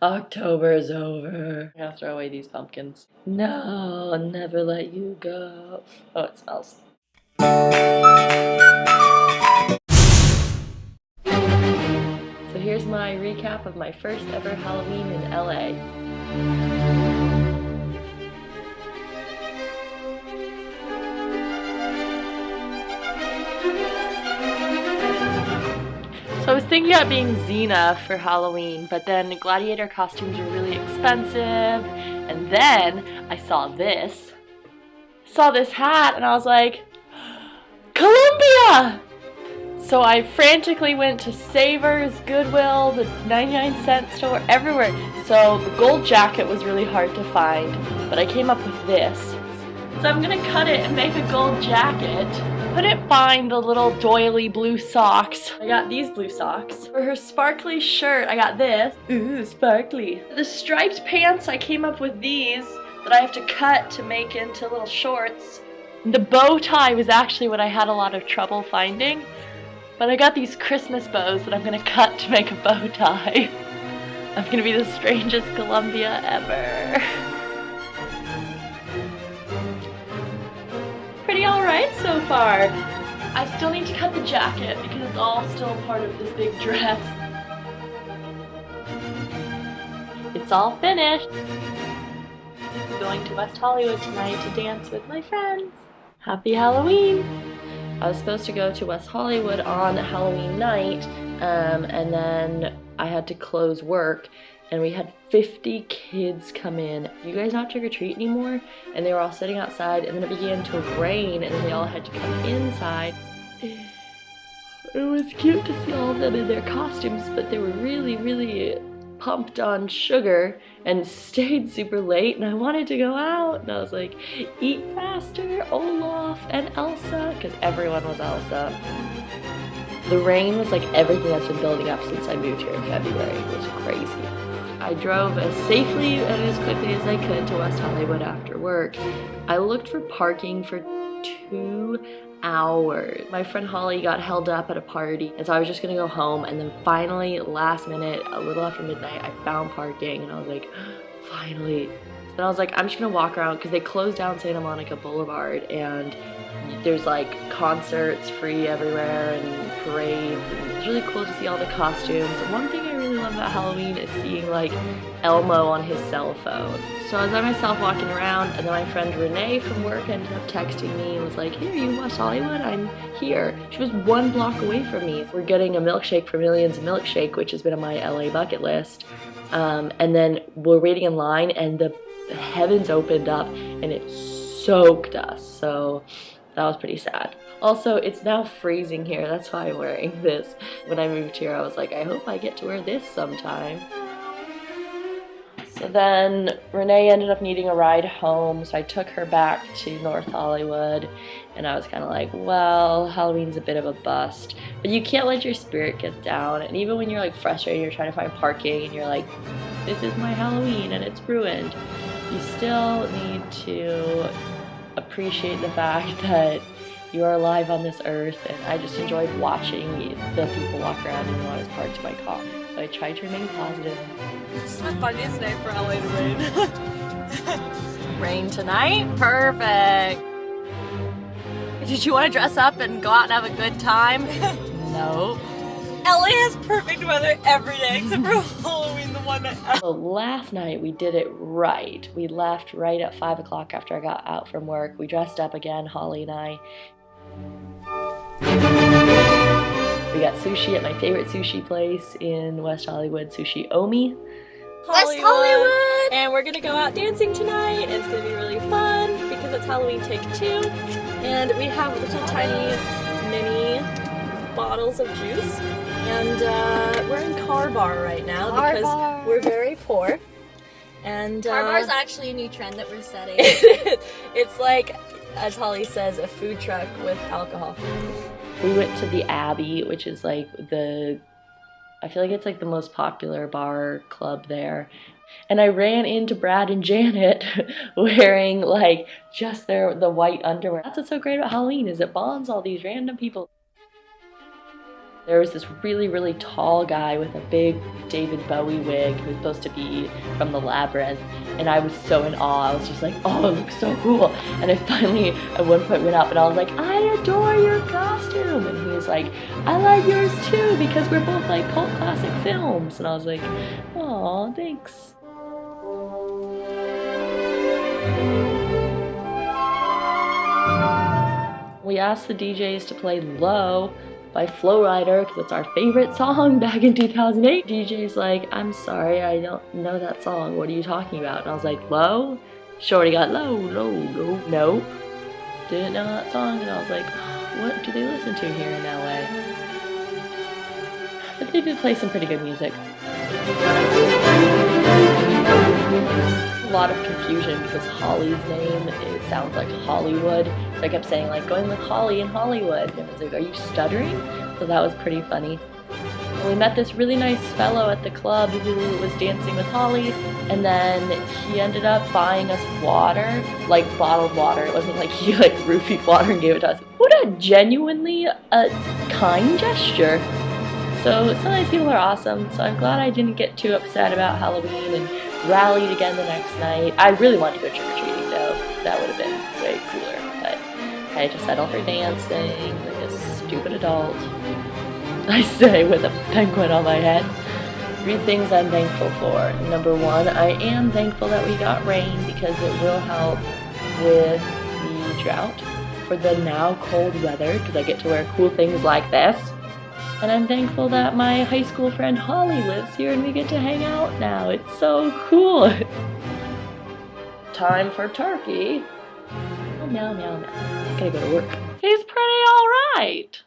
October's over. I'm gonna throw away these pumpkins. No, I'll never let you go. Oh, it smells. So here's my recap of my first ever Halloween in LA. So I was thinking about being Xena for Halloween, but then gladiator costumes were really expensive, and then I saw this hat, and I was like, Columbia! So I frantically went to Savers, Goodwill, the 99-cent store, everywhere. So the gold jacket was really hard to find, but I came up with this. So I'm gonna cut it and make a gold jacket. Couldn't find the little doily blue socks. I got these blue socks. For her sparkly shirt, I got this. Ooh, sparkly. The striped pants, I came up with these that I have to cut to make into little shorts. The bow tie was actually what I had a lot of trouble finding. But I got these Christmas bows that I'm gonna cut to make a bow tie. I'm gonna be the strangest Columbia ever. Pretty alright so far. I still need to cut the jacket because it's all still part of this big dress. It's all finished. I'm going to West Hollywood tonight to dance with my friends. Happy Halloween! I was supposed to go to West Hollywood on Halloween night, and then I had to close work, and we had 50 kids come in. You guys not trick-or-treat anymore? And they were all sitting outside, and then it began to rain, and then they all had to come inside. It was cute to see all of them in their costumes, but they were really, really pumped on sugar and stayed super late, and I wanted to go out, and I was like, eat faster, Olaf and Elsa, because everyone was Elsa. The rain was like everything that's been building up since I moved here in February. It was crazy. I drove as safely and as quickly as I could to West Hollywood after work. I looked for parking for 2 hours. My friend Holly got held up at a party, and so I was just gonna go home, and then finally, last minute, a little after midnight, I found parking, and I was like, finally. Then I was like, I'm just gonna walk around, because they closed down Santa Monica Boulevard, and there's like concerts free everywhere, and parades, and it's really cool to see all the costumes. One thing I really love about Halloween is seeing like Elmo on his cell phone. So I was by myself walking around, and then my friend Renee from work ended up texting me and was like, hey, are you in West Hollywood? I'm here. She was 1 block away from me. We're getting a milkshake for Millions Milkshake, which has been on my LA bucket list. And then we're waiting in line, and the heavens opened up, and it soaked us. So that was pretty sad. Also, it's now freezing here. That's why I'm wearing this. When I moved here, I was like, I hope I get to wear this sometime. So then Renee ended up needing a ride home, so I took her back to North Hollywood, and I was kind of like, well, Halloween's a bit of a bust, but you can't let your spirit get down, and even when you're like frustrated, you're trying to find parking, and you're like, this is my Halloween, and it's ruined, you still need to appreciate the fact that you are alive on this earth, and I just enjoyed watching the people walk around even when I was parked to my car. So I tried to remain positive. This is the funniest night for LA to rain. Rain tonight? Perfect! Did you want to dress up and go out and have a good time? Nope. LA has perfect weather every day except for Halloween, the one night. So last night we did it right. We left right at 5 o'clock after I got out from work. We dressed up again, Holly and I. We got sushi at my favorite sushi place in West Hollywood, Sushi Omi. West Hollywood! And we're gonna go out dancing tonight. It's gonna be really fun because it's Halloween Take 2. And we have little tiny mini bottles of juice. And we're in Car Bar right now because we're very poor. And Car Bar is actually a new trend that we're setting. It's like, as Holly says, a food truck with alcohol. We went to the Abbey, which is like I feel like it's like the most popular bar club there. And I ran into Brad and Janet wearing like just the white underwear. That's what's so great about Halloween, is it bonds all these random people. There was this really, really tall guy with a big David Bowie wig who was supposed to be from the Labyrinth, and I was so in awe. I was just like, oh, it looks so cool. And I finally, at one point, went up and I was like, I adore your costume. And he was like, I like yours too, because we're both like cult classic films. And I was like, aw, thanks. We asked the DJs to play Low by Flow Rider because it's our favorite song back in 2008. DJ's like, I'm sorry, I don't know that song. What are you talking about? And I was like, Low? Shorty got low, low, low. Nope. Didn't know that song. And I was like, what do they listen to here in LA? But they did play some pretty good music. A lot of confusion because Holly's name, it sounds like Hollywood. So I kept saying like, going with Holly in Hollywood. And I was like, are you stuttering? So that was pretty funny. And we met this really nice fellow at the club who was dancing with Holly, and then he ended up buying us water, like bottled water. It wasn't like he like roofied water and gave it to us. What a genuinely kind gesture. So some of these people are awesome, so I'm glad I didn't get too upset about Halloween and rallied again the next night. I really wanted to go trick-or-treating though. That would have been way cooler, but I had to settle for dancing like a stupid adult. I say with a penguin on my head. 3 things I'm thankful for. Number 1, I am thankful that we got rain because it will help with the drought for the now cold weather because I get to wear cool things like this. And I'm thankful that my high school friend Holly lives here and we get to hang out now. It's so cool. Time for turkey. Oh, meow, meow, meow. Gotta go to work. He's pretty alright.